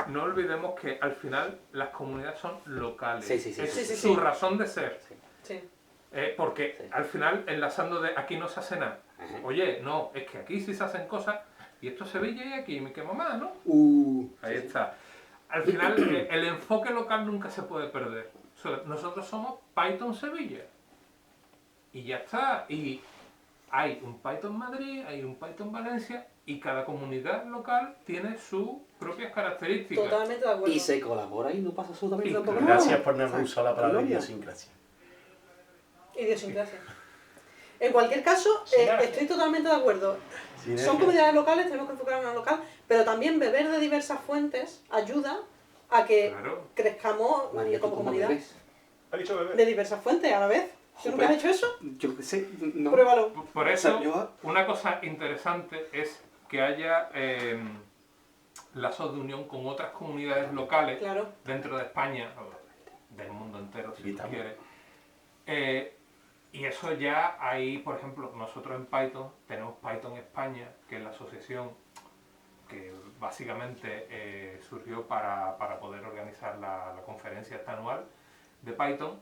E: No olvidemos que al final las comunidades son locales.
A: Sí, sí, sí,
E: Es
A: sí,
D: sí,
E: su
D: sí.
E: razón de ser.
D: Sí.
E: Porque
A: Sí.
E: al final, enlazando de aquí no se hace nada.
A: Ajá.
E: Oye, no, es que aquí sí se hacen cosas y esto es Sevilla y aquí me quema más, ¿no? Ahí
A: Sí, sí.
E: está. Al final, el enfoque local nunca se puede perder. O sea, nosotros somos Python Sevilla. Y ya está. Y hay un Python Madrid, hay un Python Valencia y cada comunidad local tiene sus propias características.
D: Totalmente de acuerdo.
A: Y se colabora y no pasa absolutamente
E: Y
A: tampoco
C: Gracias por no
A: Exacto.
C: usar la palabra
A: Gloria.
C: idiosincrasia.
D: Idiosincrasia. En cualquier caso, estoy totalmente de acuerdo.
C: Sinergia.
D: Son comunidades locales, tenemos que enfocar en una local, pero también beber de diversas fuentes ayuda a que
E: Claro.
D: crezcamos
A: María,
D: como
A: ¿tú cómo
D: comunidad.
A: bebes?
E: ¿Ha dicho bebé?
D: De diversas fuentes a la vez. ¿Tú nunca has hecho eso?
A: Yo qué sé, no.
D: Pruébalo.
E: Por
A: O sea,
E: eso,
A: yo-
E: una cosa interesante es que haya lazos de unión con otras comunidades locales
D: Claro.
E: dentro de España, o del mundo entero, si tú
C: Quitamos.
E: quieres. Y eso ya hay, por ejemplo, nosotros en Python tenemos Python España, que es la asociación que básicamente surgió para poder organizar la conferencia esta anual de Python,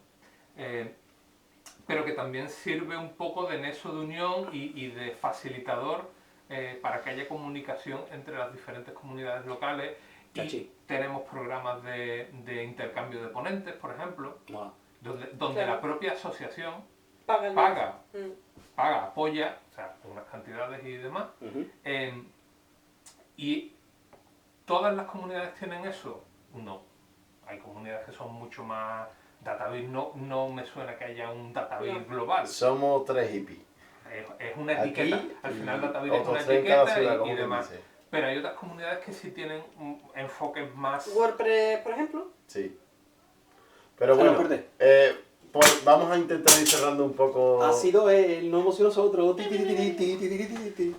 E: pero que también sirve un poco de nexo de unión y de facilitador para que haya comunicación entre las diferentes comunidades locales. Y
A: Chachi.
E: tenemos programas de intercambio de ponentes, por ejemplo,
A: Mola.
E: donde
D: Claro.
E: la propia asociación
D: Paga el
E: paga,
D: Mm.
E: apoya, o sea, con unas cantidades y demás.
A: Ujú.
E: Y todas las comunidades tienen eso. No. Hay comunidades que son mucho más database. No me suena que haya un database
D: No.
E: global.
C: Somos 3 hippies.
E: Es una
C: Aquí
E: etiqueta. Al final
C: y
E: database es una
C: otros 3 en cada
E: etiqueta
C: ciudad,
E: y
C: como quien
E: demás.
C: dice.
E: Pero hay otras comunidades que sí tienen enfoques más.
D: WordPress, por ejemplo.
C: Sí. Pero
A: Ah, no,
C: bueno,
A: espérate.
C: pues vamos a intentar ir cerrando un poco.
A: Ha sido él, no hemos sido nosotros.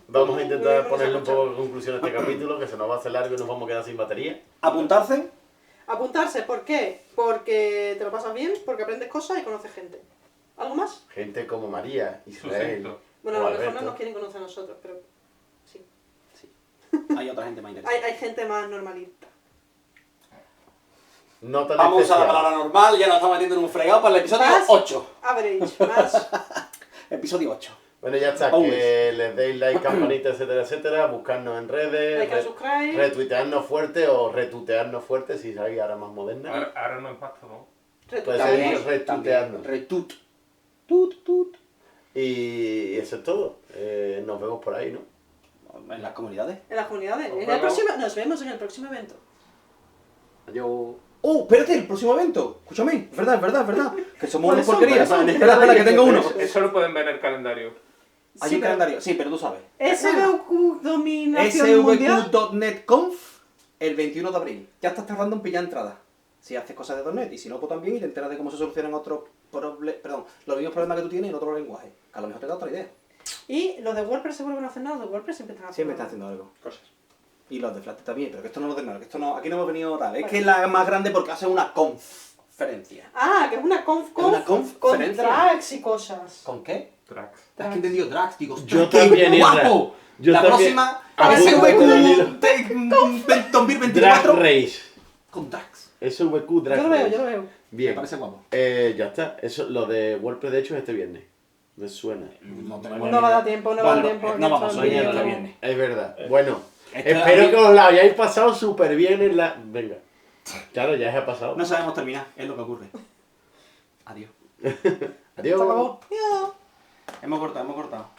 C: Vamos a intentar ponerle un poco de conclusión a este capítulo, que se nos va a hacer largo y nos vamos a quedar sin batería.
A: Apuntarse.
D: Apuntarse, ¿por qué? Porque te lo pasas bien, porque aprendes cosas y conoces gente. ¿Algo más?
C: Gente como María, Israel.
E: Sucinto.
D: Bueno, a
C: o
D: lo mejor no
C: Alberto.
D: nos quieren conocer a nosotros, pero sí.
A: Hay otra gente más interesante.
D: Hay gente más normalita.
C: No tan
A: Vamos a usar la
C: especial.
A: palabra normal, ya nos estamos metiendo en un fregado para el episodio
D: Más.
A: 8.
D: Average, más.
A: Episodio 8.
C: Bueno, ya está,
A: Always.
C: que les deis like, campanita, etcétera, etcétera, buscarnos en redes,
D: Like and subscribe.
C: retuitearnos fuerte o retutearnos fuerte si sabéis ahora más moderna.
E: Ahora no es Mastodon.
C: Pues
D: Retuitearnos.
C: sí, retutearnos.
A: Retut. Tut.
C: Y eso es todo. Nos vemos por ahí, ¿no?
A: En las comunidades.
D: En las comunidades.
E: Nos
D: En el
E: vemos.
D: próximo, nos vemos en el próximo evento.
C: Adiós.
A: ¡Oh, espérate! El próximo evento. Escúchame. Es verdad. Que somos
D: ¿Cuáles
A: una
D: son?
A: porquería.
D: ¿Cuáles son?
A: Espera, que tengo uno.
E: Eso lo pueden ver en el calendario.
A: Hay
D: Sí,
A: un
D: pero-
A: calendario. Sí, pero tú sabes.
D: SVQ Dominación Mundial.
A: SVQ.NET Conf el 21 de abril. Ya estás tardando en pillar entradas. Si haces cosas de .NET y si no, pues también y te enteras de cómo se solucionan otros problemas. Perdón, los mismos problemas que tú tienes en otro lenguaje. Que a lo mejor te da otra idea.
D: Y los de WordPress seguro que no hacen nada. Los de WordPress siempre están
A: Siempre
D: haciendo
A: están haciendo algo.
C: Cosas.
A: Y los de Flutter también, pero que esto no lo de nada, que esto no, aquí no hemos venido tal. Es que es la más grande porque hace una conferencia.
D: Ah, que es una conf
A: Es una
D: con
A: conferencia.
D: drags y cosas.
A: ¿Con qué?
E: Tracks.
A: Es que he entendido drags, digo,
C: Yo
A: ¡ostras, qué
C: también, Isra.
A: guapo!
C: Yo
A: la
C: también.
A: próxima
C: Apúntate el hilo.
A: SVQ
C: Drag
A: 2024
C: Race.
A: con drags.
C: SVQ Drag
D: Yo lo veo,
C: Race.
D: yo lo veo.
A: Me
C: Bien.
A: parece guapo.
C: Ya está. Eso, lo de WordPress de hecho es este viernes. Me suena.
A: No
D: No va a dar tiempo, no va a dar tiempo.
A: No vamos,
D: Esto
A: mañana
D: es
A: la
D: un
A: viernes.
C: Es verdad. Bueno,
A: Esto-
C: espero
A: aquí-
C: que os la hayáis pasado súper bien en la... Venga. Claro, ya se ha pasado.
A: No sabemos terminar, es lo que ocurre. Adiós.
C: Adiós.
D: Se acabó. Adiós.
A: Hemos cortado.